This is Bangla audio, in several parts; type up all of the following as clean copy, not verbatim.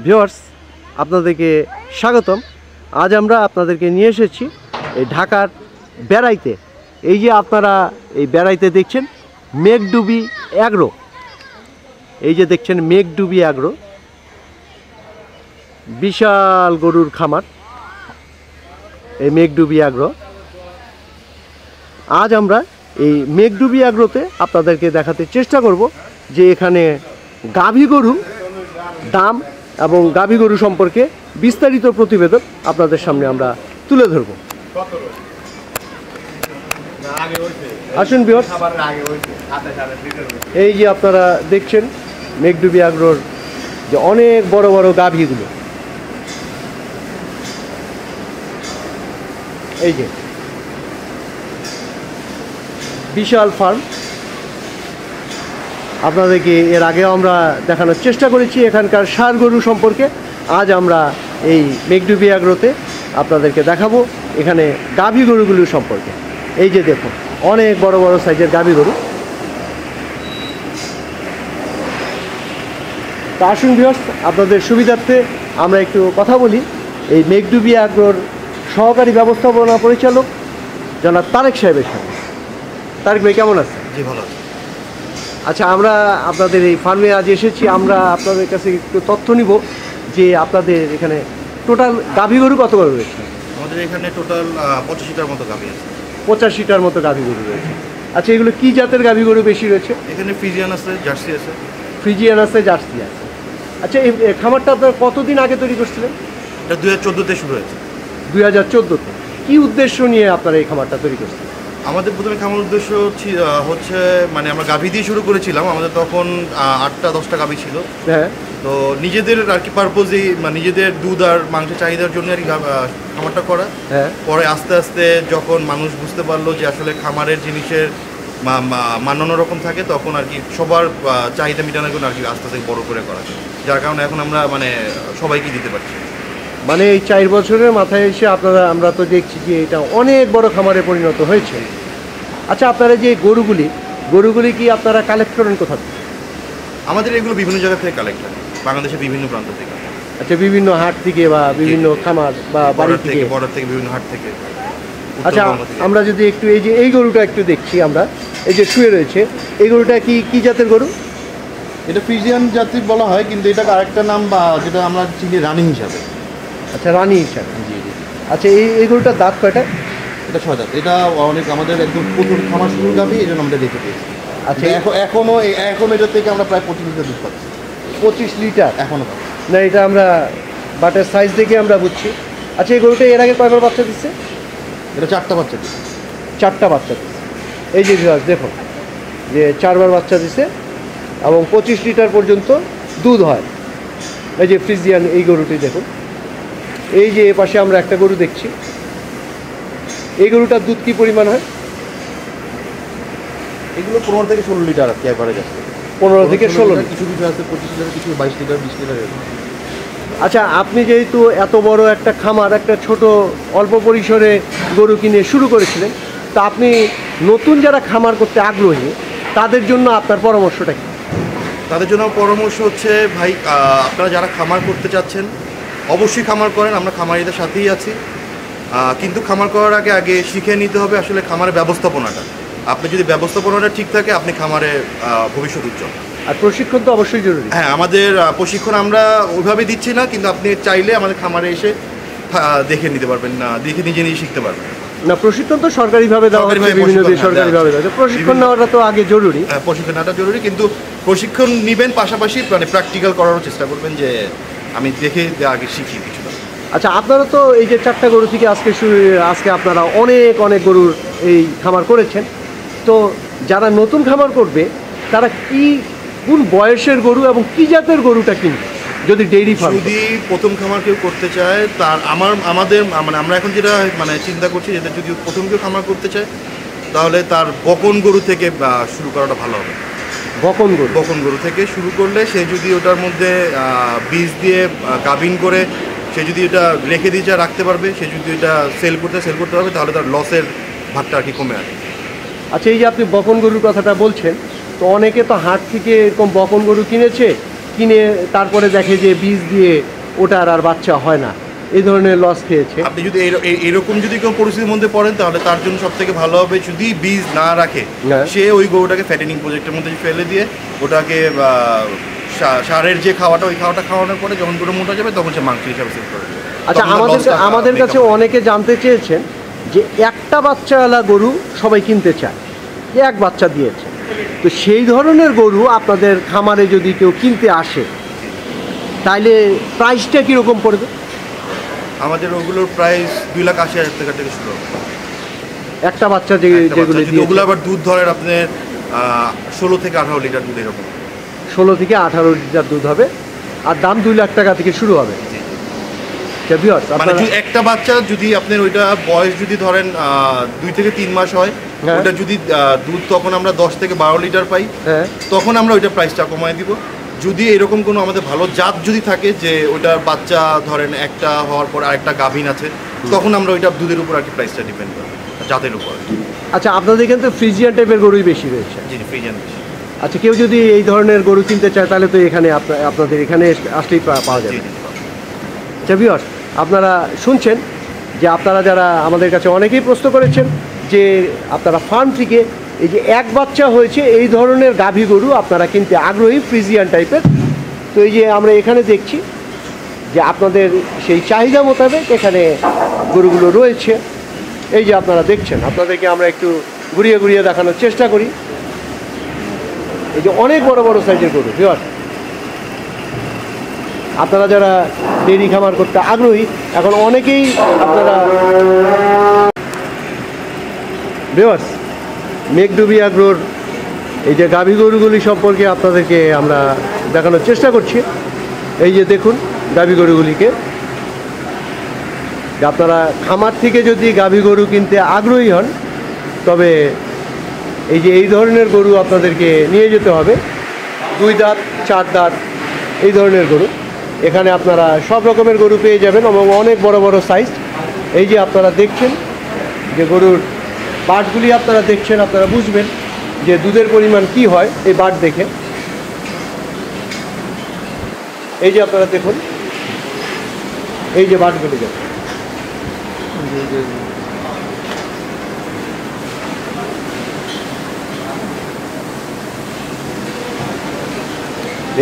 ভিউয়ার্স, আপনাদেরকে স্বাগতম। আজ আমরা আপনাদেরকে নিয়ে এসেছি এই ঢাকার বেড়াইতে। এই যে আপনারা এই বেড়াইতে দেখছেন মেঘডুবি অ্যাগ্রো। এই যে দেখছেন মেঘডুবি অ্যাগ্রো, বিশাল গরুর খামার এই মেঘডুবি অ্যাগ্রো। আজ আমরা এই মেঘডুবি অ্যাগ্রোতে আপনাদেরকে দেখাতে চেষ্টা করব যে এখানে গাভী গরু দাম এবং গাভী গরু সম্পর্কে বিস্তারিত প্রতিবেদন আপনাদের সামনে আমরা তুলে ধরব। আসুন ভিউয়ার্স, এই যে আপনারা দেখছেন মেঘডুবি অ্যাগ্রোর যে অনেক বড় বড় গাভীগুলো, এই যে বিশাল ফার্ম। আপনাদেরকে এর আগেও আমরা দেখানোর চেষ্টা করেছি এখানকার ষাঁড় গরু সম্পর্কে। আজ আমরা এই মেঘডুবি অ্যাগ্রোতে আপনাদেরকে দেখাবো এখানে গাভী গরুগুলো সম্পর্কে। এই যে দেখুন অনেক বড় বড় সাইজের গাভী গরু। তা আসুন ভিউয়ার্স, আপনাদের সুবিধার্থে আমরা একটু কথা বলি এই মেঘডুবি অ্যাগ্রোর সহকারী ব্যবস্থাপনা পরিচালক জনাব তারেক সাহেবের সঙ্গে। তারেক ভাই কেমন আছে? জি, ভালো আছে। আচ্ছা, আমরা আপনাদের এই ফার্মে আজ এসেছি। আমরা আপনাদের কাছে একটু তথ্য নিব যে আপনাদের এখানে টোটাল গাভী গরু কত গরু রয়েছে? আমাদের এখানে টোটাল 85টার মতো গাভী আছে। 85টার মতো গাভী গরু রয়েছে। আচ্ছা, এগুলো কি জাতের গাভী গরু বেশি রয়েছে? এখানে ফ্রিজিয়ান আছে, জার্সি আছে। ফ্রিজিয়ান আছে, জার্সি আছে। আচ্ছা, এই খামারটা আপনারা কতদিন আগে তৈরি করছিলেন? এটা 2014-তে শুরু হয়েছে। 2014-তে। কী উদ্দেশ্য নিয়ে আপনারা এই খামারটা তৈরি করছিলেন? আমাদের প্রথমে খামার উদ্দেশ্য হচ্ছে মানে আমরা গাভী দিয়ে শুরু করেছিলাম। আমাদের তখন 8-10টা গাভী ছিল। হ্যাঁ। তো নিজেদের আর কি পারপোজেই মানে নিজেদের দুধ আর মাংসের চাহিদার জন্য আর কি খামারটা করা। হ্যাঁ। পরে আস্তে আস্তে যখন মানুষ বুঝতে পারলো যে আসলে খামারের জিনিসের মান অন্যরকম থাকে, তখন আর কি সবার চাহিদা মেটানোর জন্য আর কি আস্তে আস্তে বড় করে করা, যার কারণে এখন আমরা মানে সবাইকে দিতে পারছি। মানে এই 4 বছরের মাথায় এসে আমরা তো দেখছি যে এটা অনেক বড় খামারে পরিণত হয়েছে। আচ্ছা, আপনারা যে গরুগুলি কি আপনারা কালেক্ট করেন কোথা থেকে? আমাদের এগুলো বিভিন্ন জায়গা থেকে কালেক্ট হয়, বাংলাদেশের বিভিন্ন প্রান্ত থেকে। আচ্ছা, বিভিন্ন হাট থেকে বা বিভিন্ন খামার বা বাড়ি থেকে? বর্ডার থেকে, বিভিন্ন হাট থেকে। আচ্ছা, আমরা যদি একটু এই গরুটা একটু দেখছি, আমরা এই যে শুয়ে রয়েছে, এই গরুটা কি জাতের গরু? এটা ফ্রিজিয়ান জাতির বলা হয়, কিন্তু এটা আরেকটা নাম বা যেটা আমরা চিনি রানী হিসাবে। আচ্ছা, রানী হিসাবে। জি জি। আচ্ছা, এই গরুটার দাঁত কয়টা? এটা 6 দাঁত। এটা অনেক আমাদের একদম প্রচুর খামার শুরুর গাভী, এই জন্য আমরা রেখে দিয়েছি। আচ্ছা, এখন এটা থেকে আমরা প্রায় 25 লিটার দুধ পাচ্ছি। 25 লিটার এখনও পাচ্ছি না? এটা আমরা বাটের সাইজ দেখে আমরা বুঝছি। আচ্ছা, এই গরুটা এর আগে কয়বার বাচ্চা দিচ্ছে? এটা 4টা বাচ্চা দিচ্ছে। 4টা বাচ্চা দিচ্ছে। এই যে দেখুন যে 4বার বাচ্চা দিছে এবং 25 লিটার পর্যন্ত দুধ হয়। এই যে ফ্রিজিয়ান এই গরুটি দেখুন। এই যে এ পাশে আমরা একটা গরু দেখছি, এই গরুটার দুধ কি পরিমাণ হয়? এগুলো 15 থেকে 16 লিটার আর কি অ্যাভারেজ আছে। 15 থেকে 16। কিছু কিছু আছে 25 লিটার, কিছু 22 লিটার, 20 লিটার। আচ্ছা, আপনি যেহেতু এত বড় একটা খামার, একটা ছোট অল্প পরিসরে গরু কিনে শুরু করেছিলেন, তা আপনি নতুন যারা খামার করতে আগ্রহী তাদের জন্য আপনার পরামর্শটা কি? তাদের জন্য পরামর্শ হচ্ছে, ভাই আপনারা যারা খামার করতে চাচ্ছেন অবশ্যই খামার করেন, আমরা খামারিদের সাথেই আছি। কিন্তু খামার করার আগে শিখে নিতে হবে আসলে খামারের ব্যবস্থাপনাটা। আপনি যদি ব্যবস্থাপনাটা ঠিক থাকে, আপনি খামারে ভবিষ্যৎ উজ্জ্বল। আর প্রশিক্ষণ তো অবশ্যই জরুরি। হ্যাঁ, আমাদের প্রশিক্ষণ আমরা ওইভাবে দিচ্ছি না, কিন্তু আপনি চাইলে আমাদের খামারে এসে দেখে নিতে পারবেন, না দেখে নিজে শিখতে পারবেন। না, প্রশিক্ষণ তো সরকারিভাবে দেওয়া হয়, বিভিন্ন সরকারিভাবে দেওয়া হয়। প্রশিক্ষণ নেওয়াটা তো আগে জরুরি। হ্যাঁ, প্রশিক্ষণ নেওয়াটা জরুরি, কিন্তু প্রশিক্ষণ নেবেন পাশাপাশি মানে প্র্যাকটিক্যাল করারও চেষ্টা করবেন, যে আমি দেখে আগে শিখি কিছুটা। আচ্ছা, আপনারা তো এই যে 4টা গরু থেকে আজকে আপনারা অনেক গরুর এই খামার করেছেন। তো যারা নতুন খামার করবে তারা কোন বয়সের গরু এবং কি জাতের গরুটা কিনবে যদি ডেইরি ফার্ম? যদি প্রথম খামার কেউ করতে চায়, তার আমাদের মানে আমরা এখন যেটা মানে চিন্তা করছি, যেটা যদি প্রথম কেউ খামার করতে চায় তাহলে তার বকন গরু থেকে শুরু করাটা ভালো হবে। বকন গরু থেকে শুরু করলে সে যদি ওটার মধ্যে বীজ দিয়ে গাভিন করে সে যদি এটা রেখে দিয়ে রাখতে পারবে, সে যদি এটা সেল করতে পারবে, তাহলে তার লসের ভাগটা আর কি কমে আসবে। আচ্ছা, এই যে আপনি বকন গরুর কথাটা বলছেন, তো অনেকে তো হাট থেকে এরকম বকন গরু কিনেছে, কিনে তারপরে দেখে যে বীজ দিয়ে ওটার আর বাচ্চা হয় না, এই ধরনের লস খেয়েছে। আপনি যদি এরকম যদি কোনো পরিস্থিতির মধ্যে পড়েন, তাহলে তার জন্য সব থেকে ভালো হবে যদি বীজ না রাখে, হ্যাঁ। সে ওই গরুটাকে ফ্যাটেনিং প্রজেক্টের মধ্যে ফেলে দিয়ে ওটাকে সারের যে খাওয়াটা, ওই খাওয়াটা খাওয়ানোর পরে যখন গরু মোটা যাবে তখন সে মাংস হিসাবে সেল করে দেবে। আচ্ছা, আমাদের কাছে অনেকে জানতে চেয়েছেন যে একটা বাচ্চাওয়ালা গরু সবাই কিনতে চায়, যে এক বাচ্চা দিয়েছে, তো সেই ধরনের গরু আপনাদের খামারে যদি কেউ কিনতে আসে তাইলে প্রাইসটা কীরকম পড়বে? আমাদের ওগুলোর প্রাইস 2,80,000 টাকা থেকে শুরু হবে একটা বাচ্চা একটা বাচ্চা। যেগুলো যদি ওগুলো আবার দুধ ধরেন আপনার 16 থেকে 18 লিটার দুধ এরকম। 16 থেকে 18 লিটার দুধ হবে, আর দাম 2 লাখ টাকা থেকে শুরু হবে। মানে একটা বাচ্চা যদি আপনার ওইটা বয়স যদি ধরেন 2 থেকে 3 মাস হয়, হ্যাঁ। ওটা যদি দুধ তখন আমরা 10 থেকে 12 লিটার পাই, হ্যাঁ, তখন আমরা ওইটা প্রাইসটা কমায় দিব। যদি এরকম কোনো আমাদের ভালো জাত যদি থাকে যে ওইটার বাচ্চা ধরেন একটা হওয়ার পর আরেকটা গাভীন আছে, তখন আমরা ওইটা দুধের উপর আর কি প্রাইসটা ডিপেন্ড করি, জাতের উপর। আচ্ছা, আপনাদের এখানে তো ফ্রিজিয়ান টাইপের গরুই বেশি রয়েছে। জি জি, ফ্রিজিয়ান বেশি। আচ্ছা, কেউ যদি এই ধরনের গরু কিনতে চায় তাহলে তো এখানে আপনাদের এখানে আসলেই পাওয়া যাবে। জি জি। আচ্ছা ভিউয়ার্স, আপনারা শুনছেন যে আপনারা যারা আমাদের কাছে অনেকেই প্রশ্ন করেছেন যে আপনারা ফার্ম থেকে এই যে এক বাচ্চা হয়েছে এই ধরনের গাভী গরু আপনারা কিনতে আগ্রহী, ফ্রিজিয়ান টাইপের। তো এই যে আমরা এখানে দেখছি যে আপনাদের সেই চাহিদা মোতাবেক এখানে গরুগুলো রয়েছে। এই যে আপনারা দেখছেন, আপনাদেরকে আমরা একটু ঘুরিয়ে ঘুরিয়ে দেখানোর চেষ্টা করি। এই যে অনেক বড় বড় সাইজের গরু ভিউয়ার্স, আপনারা যারা ডেইরি খামার করতে আগ্রহী, এখন অনেকেই আপনারা ভিউয়ার্স মেঘডুবি অ্যাগ্রোর এই যে গাভী গরুগুলি সম্পর্কে আপনাদেরকে আমরা দেখানোর চেষ্টা করছি। এই যে দেখুন গাভী গরুগুলিকে, আপনারা খামার থেকে যদি গাভী গরু কিনতে আগ্রহী হন তবে এই যে এই ধরনের গরু আপনাদেরকে নিয়ে যেতে হবে। 2 দাঁত 4 দাঁত এই ধরনের গরু এখানে আপনারা সব রকমের গরু পেয়ে যাবেন এবং অনেক বড় বড় সাইজ। এই যে আপনারা দেখছেন যে গরুর বাটগুলি আপনারা দেখছেন, আপনারা বুঝবেন যে দুধের পরিমাণ কি হয় এই বাট দেখে। এই যে আপনারা দেখুন, এই যে বাটগুলি দেখুন,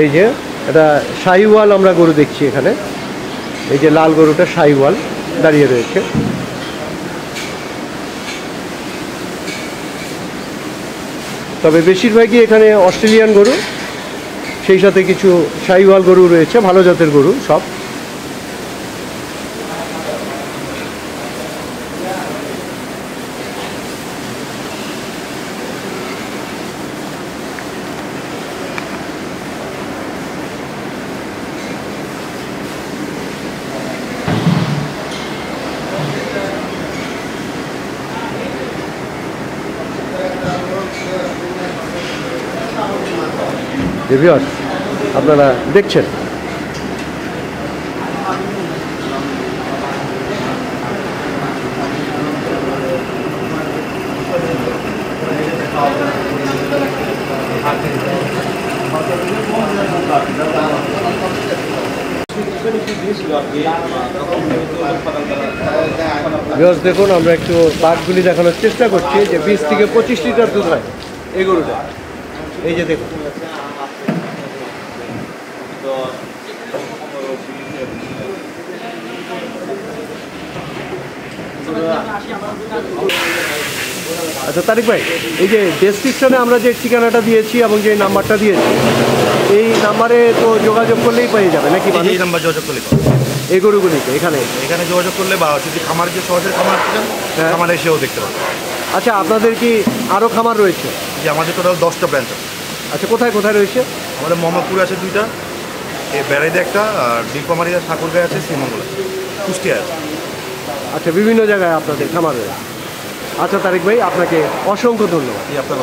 এই যে এটা শাহিওয়াল আমরা গরু দেখছি এখানে। এই যে লাল গরুটা শাহিওয়াল দাঁড়িয়ে রয়েছে। তবে বেশিরভাগই এখানে অস্ট্রেলিয়ান গরু, সেই সাথে কিছু শাহিওয়াল গরু রয়েছে, ভালো জাতের গরু সব। ভিউয়ার্স আপনারা দেখছেন দেখুন, আমরা একটু বাঘগুলি দেখানোর চেষ্টা করছি যে 20 থেকে 25 লিটার দুধ হয় এই গরুটা। এই যে দেখুন, আচ্ছা তারিক ভাই, এই যে ডেসক্রিপশনে আমরা যে ঠিকানাটা দিয়েছি এবং যে নাম্বারটা দিয়েছি, এই নাম্বারে তো যোগাযোগ করলেই পেয়ে যাবে নাকি? এই নাম্বার যোগাযোগ করলে এই গরুগুলিকে এখানে যোগাযোগ করলে, বা যদি খামার যে সহজের খামার থাকেন খামারে এসেও দেখতে পাবেন। আচ্ছা, আপনাদের কি আরও খামার রয়েছে? যে আমাদের টোটাল 10টা ব্রাঞ্চ আছে। আচ্ছা, কোথায় কোথায় রয়েছে? আমাদের মোহাম্মদপুরে আছে 2টা, এই বেড়াইতে একটা, আর নীলফামারী ঠাকুরগাঁয় আছে, শ্রীমঙ্গল আছে, কুষ্টিয়া আছে। আচ্ছা, বিভিন্ন জায়গায় আপনাদের খামার রয়েছে। আচ্ছা তারিক ভাই, আপনাকে অসংখ্য ধন্যবাদ। আপনার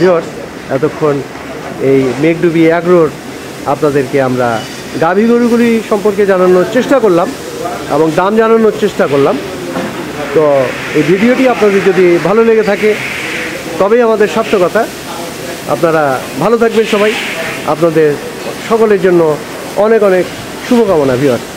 ভিউয়ার্স, এতক্ষণ এই মেঘডুবি অ্যাগ্রোর আপনাদেরকে আমরা গাভী গরুগুলি সম্পর্কে জানানোর চেষ্টা করলাম এবং দাম জানানোর চেষ্টা করলাম। তো এই ভিডিওটি আপনাদের যদি ভালো লেগে থাকে তবেই আমাদের সার্থকতা। আপনারা ভালো থাকবেন সবাই, আপনাদের সকলের জন্য অনেক অনেক শুভকামনা ভিউয়ার্স।